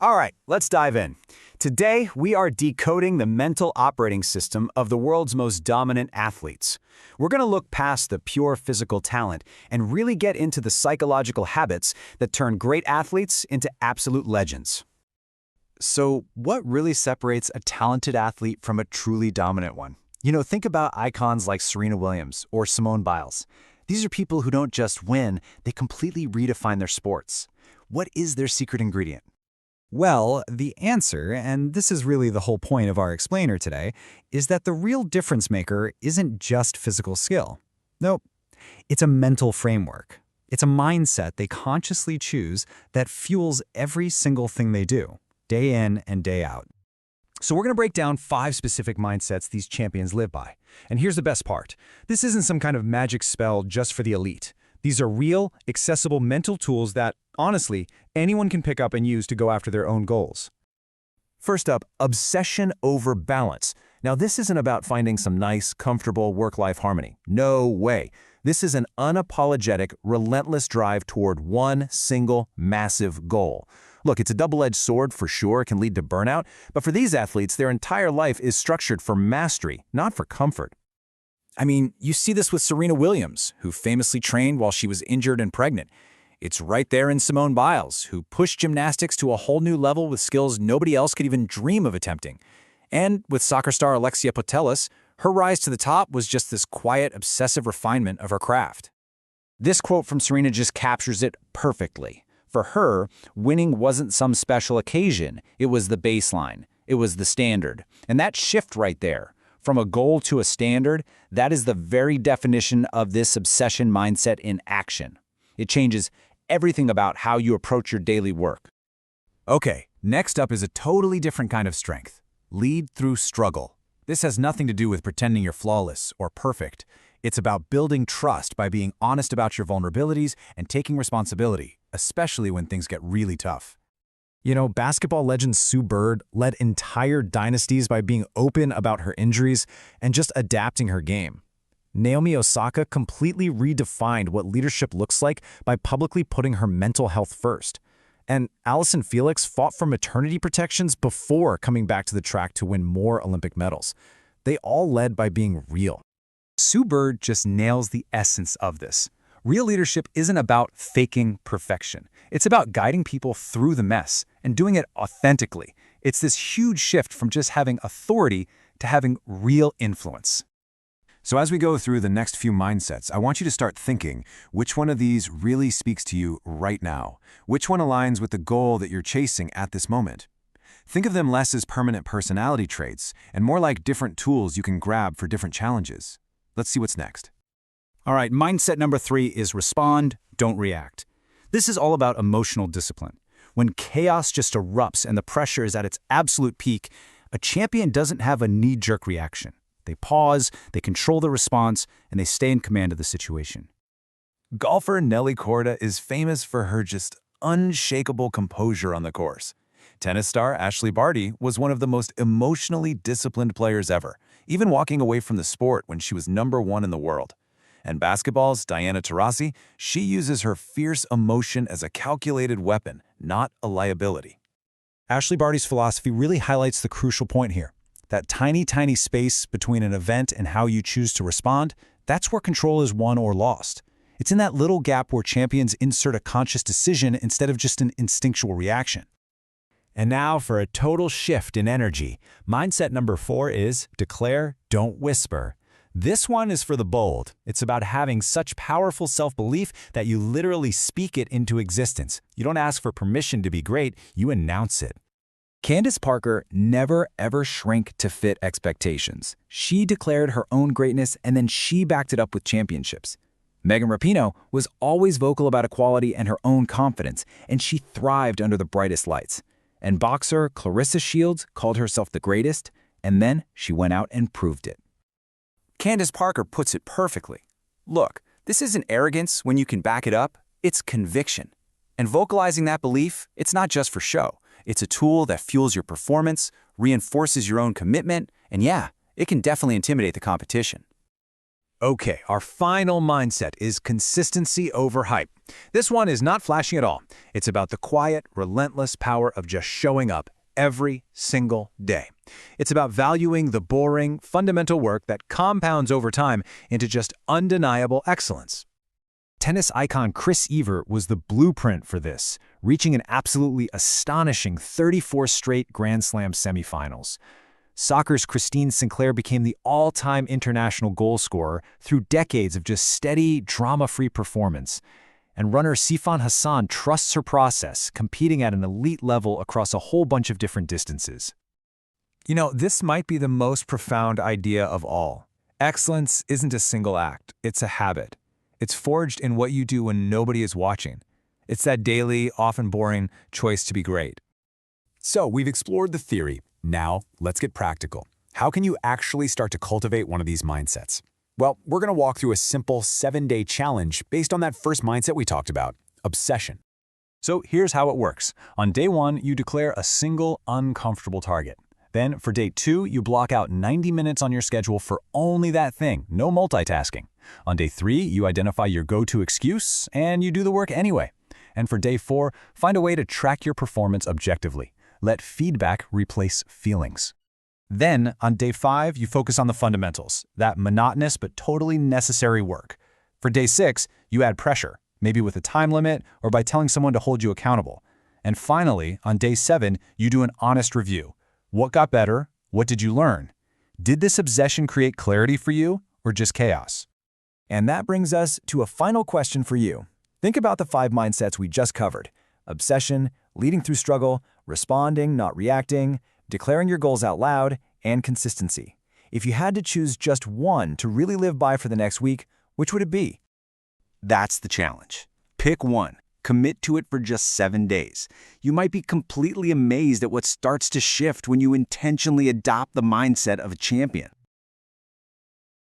All right, let's dive in. Today, we are decoding the mental operating system of the world's most dominant athletes. We're going to look past the pure physical talent and really get into the psychological habits that turn great athletes into absolute legends. So, what really separates a talented athlete from a truly dominant one? Think about icons like Serena Williams or Simone Biles. These are people who don't just win, they completely redefine their sports. What is their secret ingredient? Well, the answer, and this is really the whole point of our explainer today, is that the real difference maker isn't just physical skill. Nope, it's a mental framework. It's a mindset they consciously choose that fuels every single thing they do, day in and day out. So we're going to break down 5 specific mindsets these champions live by. And here's the best part. This isn't some kind of magic spell just for the elite. These are real, accessible mental tools that, honestly, anyone can pick up and use to go after their own goals. First up, obsession over balance. Now, this isn't about finding some nice, comfortable work-life harmony. No way. This is an unapologetic, relentless drive toward one single, massive goal. Look, it's a double-edged sword for sure, it can lead to burnout, but for these athletes, their entire life is structured for mastery, not for comfort. I mean, you see this with Serena Williams, who famously trained while she was injured and pregnant. It's right there in Simone Biles, who pushed gymnastics to a whole new level with skills nobody else could even dream of attempting. And with soccer star Alexia Putellas, her rise to the top was just this quiet, obsessive refinement of her craft. This quote from Serena just captures it perfectly. For her, winning wasn't some special occasion. It was the baseline. It was the standard. And that shift right there, from a goal to a standard, that is the very definition of this obsession mindset in action. It changes everything about how you approach your daily work. Okay, next up is a totally different kind of strength. Lead through struggle. This has nothing to do with pretending you're flawless or perfect. It's about building trust by being honest about your vulnerabilities and taking responsibility, especially when things get really tough. Basketball legend Sue Bird led entire dynasties by being open about her injuries and just adapting her game. Naomi Osaka completely redefined what leadership looks like by publicly putting her mental health first. And Allison Felix fought for maternity protections before coming back to the track to win more Olympic medals. They all led by being real. Sue Bird just nails the essence of this. Real leadership isn't about faking perfection. It's about guiding people through the mess and doing it authentically. It's this huge shift from just having authority to having real influence. So as we go through the next few mindsets, I want you to start thinking, which one of these really speaks to you right now? Which one aligns with the goal that you're chasing at this moment? Think of them less as permanent personality traits and more like different tools you can grab for different challenges. Let's see what's next. All right, mindset number 3 is respond, don't react. This is all about emotional discipline. When chaos just erupts and the pressure is at its absolute peak, a champion doesn't have a knee-jerk reaction. They pause, they control the response, and they stay in command of the situation. Golfer Nelly Korda is famous for her just unshakable composure on the course. Tennis star Ashley Barty was one of the most emotionally disciplined players ever, even walking away from the sport when she was #1 in the world. And basketball's Diana Taurasi, she uses her fierce emotion as a calculated weapon, not a liability. Ashley Barty's philosophy really highlights the crucial point here. That tiny space between an event and how you choose to respond, that's where control is won or lost. It's in that little gap where champions insert a conscious decision instead of just an instinctual reaction. And now for a total shift in energy. Mindset number 4 is declare, don't whisper. This one is for the bold. It's about having such powerful self-belief that you literally speak it into existence. You don't ask for permission to be great, you announce it. Candace Parker never ever shrank to fit expectations. She declared her own greatness and then she backed it up with championships. Megan Rapinoe was always vocal about equality and her own confidence, and she thrived under the brightest lights. And boxer Clarissa Shields called herself the greatest, and then she went out and proved it. Candace Parker puts it perfectly. Look, this isn't arrogance when you can back it up, it's conviction. And vocalizing that belief, it's not just for show. It's a tool that fuels your performance, reinforces your own commitment, and yeah, it can definitely intimidate the competition. Okay, our final mindset is consistency over hype. This one is not flashy at all. It's about the quiet, relentless power of just showing up every single day. It's about valuing the boring, fundamental work that compounds over time into just undeniable excellence. Tennis icon Chris Evert was the blueprint for this, reaching an absolutely astonishing 34 straight Grand Slam semifinals. Soccer's Christine Sinclair became the all-time international goal scorer through decades of just steady, drama-free performance. And runner Sifan Hassan trusts her process, competing at an elite level across a whole bunch of different distances. You know, this might be the most profound idea of all. Excellence isn't a single act, it's a habit. It's forged in what you do when nobody is watching. It's that daily, often boring, choice to be great. So we've explored the theory. Now, let's get practical. How can you actually start to cultivate one of these mindsets? Well, we're going to walk through a simple 7-day challenge based on that first mindset we talked about, obsession. So here's how it works. On day 1, you declare a single, uncomfortable target. Then, for day 2, you block out 90 minutes on your schedule for only that thing, no multitasking. On day 3, you identify your go-to excuse, and you do the work anyway. And for day 4, find a way to track your performance objectively. Let feedback replace feelings. Then, on day 5, you focus on the fundamentals, that monotonous but totally necessary work. For day 6, you add pressure, maybe with a time limit or by telling someone to hold you accountable. And finally, on day 7, you do an honest review. What got better? What did you learn? Did this obsession create clarity for you or just chaos? And that brings us to a final question for you. Think about the 5 mindsets we just covered: obsession, leading through struggle, responding, not reacting, declaring your goals out loud, and consistency. If you had to choose just one to really live by for the next week, which would it be? That's the challenge. Pick one. Commit to it for just 7 days. You might be completely amazed at what starts to shift when you intentionally adopt the mindset of a champion.